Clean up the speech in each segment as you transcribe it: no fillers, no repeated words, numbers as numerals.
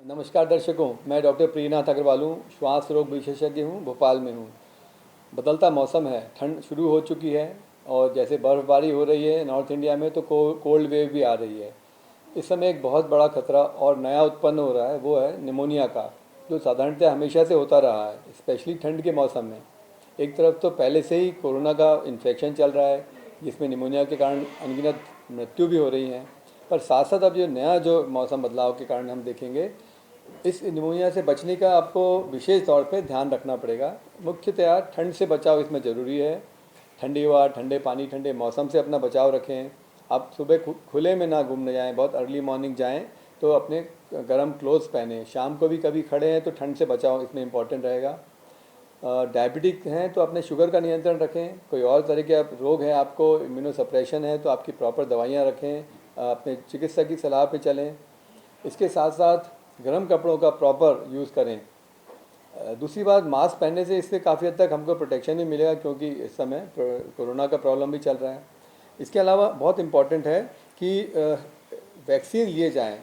नमस्कार दर्शकों, मैं डॉक्टर प्रीनाथ अग्रवाल हूँ। श्वास रोग विशेषज्ञ हूँ, भोपाल में हूँ। बदलता मौसम है, ठंड शुरू हो चुकी है और जैसे बर्फ़बारी हो रही है नॉर्थ इंडिया में, तो कोल्ड वेव भी आ रही है। इस समय एक बहुत बड़ा खतरा और नया उत्पन्न हो रहा है, वो है निमोनिया का, जो साधारणतः हमेशा से होता रहा है, स्पेशली ठंड के मौसम में। एक तरफ तो पहले से ही कोरोना का इन्फेक्शन चल रहा है, जिसमें निमोनिया के कारण अनगिनत मृत्यु भी हो रही हैं, पर साथ साथ अब जो मौसम बदलाव के कारण हम देखेंगे, इस निमोनिया से बचने का आपको विशेष तौर पे ध्यान रखना पड़ेगा। मुख्यतया ठंड से बचाव इसमें ज़रूरी है। ठंडी हवा, ठंडे पानी, ठंडे मौसम से अपना बचाव रखें। आप सुबह खुले में ना घूमने जाएं, बहुत अर्ली मॉर्निंग जाएं तो अपने गर्म क्लोथ्स पहनें। शाम को भी कभी खड़े हैं तो ठंड से बचाव इसमें इम्पॉर्टेंट रहेगा। डायबिटिक हैं तो अपने शुगर का नियंत्रण रखें। कोई और तरह के रोग है, आपको इम्यूनोसप्रेशन है, तो आपकी प्रॉपर दवाइयाँ रखें, अपने चिकित्सक की सलाह पे चलें। इसके साथ साथ गर्म कपड़ों का प्रॉपर यूज़ करें। दूसरी बात, मास्क पहनने से इससे काफ़ी हद तक हमको प्रोटेक्शन भी मिलेगा, क्योंकि इस समय कोरोना का प्रॉब्लम भी चल रहा है। इसके अलावा बहुत इम्पॉर्टेंट है कि वैक्सीन लिए जाएं।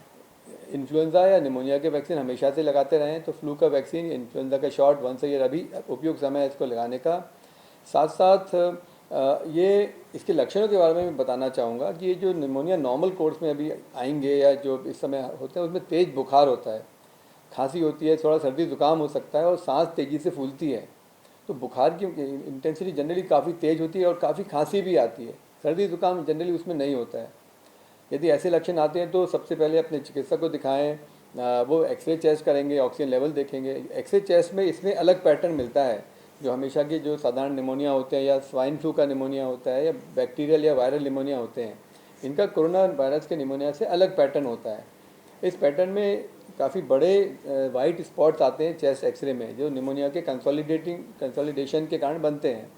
इन्फ्लुएंज़ा या निमोनिया के वैक्सीन हमेशा से लगाते रहें, तो फ्लू का वैक्सीन, इन्फ्लुएंज़ा का शॉट वंस ईयर अभी उपयुक्त समय है इसको लगाने का। साथ साथ ये इसके लक्षणों के बारे में भी बताना चाहूँगा कि ये जो निमोनिया नॉर्मल कोर्स में अभी आएंगे या जो इस समय होते हैं, उसमें तेज़ बुखार होता है, खांसी होती है, थोड़ा सर्दी जुकाम हो सकता है और सांस तेज़ी से फूलती है। तो बुखार की इंटेंसिटी जनरली काफ़ी तेज़ होती है और काफ़ी खांसी भी आती है। सर्दी जुकाम जनरली उसमें नहीं होता है। यदि ऐसे लक्षण आते हैं तो सबसे पहले अपने चिकित्सक को दिखाएं। वो एक्सरे चेस्ट करेंगे, ऑक्सीजन लेवल देखेंगे। एक्सरे चेस्ट में इसमें अलग पैटर्न मिलता है, जो हमेशा के जो साधारण निमोनिया होते हैं या स्वाइन फ्लू का निमोनिया होता है या बैक्टीरियल या वायरल निमोनिया होते हैं, इनका कोरोना वायरस के निमोनिया से अलग पैटर्न होता है। इस पैटर्न में काफ़ी बड़े वाइट स्पॉट्स आते हैं चेस्ट एक्सरे में, जो निमोनिया के कंसोलिडेशन के कारण बनते हैं,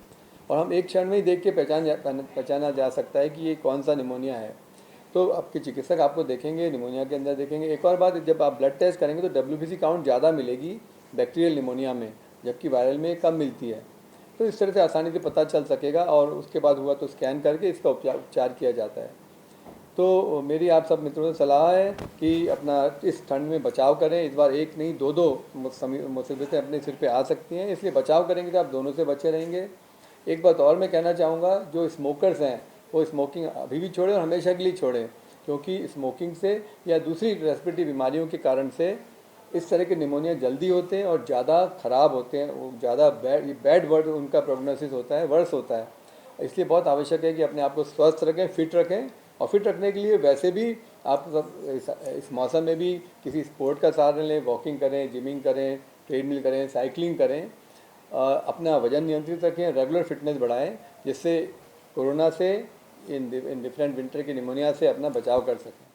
और हम एक क्षण में ही देख के पहचाना जा सकता है कि ये कौन सा निमोनिया है। तो आपके चिकित्सक आपको देखेंगे, निमोनिया के अंदर देखेंगे। एक और बात, जब आप ब्लड टेस्ट करेंगे तो WBC काउंट ज़्यादा मिलेगी बैक्टीरियल निमोनिया में, जबकि वायरल में कम मिलती है। तो इस तरह से आसानी से पता चल सकेगा, और उसके बाद हुआ तो स्कैन करके इसका उपचार किया जाता है। तो मेरी आप सब मित्रों से सलाह है कि अपना इस ठंड में बचाव करें। इस बार एक नहीं, दो मुसीबतें अपने सिर पे आ सकती हैं, इसलिए बचाव करेंगे तो आप दोनों से बचे रहेंगे। एक बात और मैं कहना चाहूँगा, जो स्मोकर्स हैं वो स्मोकिंग अभी भी छोड़ें और हमेशा के लिए छोड़ें, क्योंकि स्मोकिंग से या दूसरी रेस्पिरेटरी बीमारियों के कारण से इस तरह के निमोनिया जल्दी होते हैं और ज़्यादा ख़राब होते हैं। वो ज़्यादा बैड वर्ड उनका प्रोग्नोसिस होता है, वर्स होता है। इसलिए बहुत आवश्यक है कि अपने आप को स्वस्थ रखें, फिट रखें। और फिट रखने के लिए वैसे भी आप सब इस मौसम में भी किसी स्पोर्ट का सहारा लें, वॉकिंग करें, जिमिंग करें, ट्रेडमिल करें, साइकिलिंग करें। अपना वजन नियंत्रित रखें, रेगुलर फिटनेस बढ़ाएं, जिससे कोरोना से इन डिफरेंट विंटर की निमोनिया से अपना बचाव कर सकें।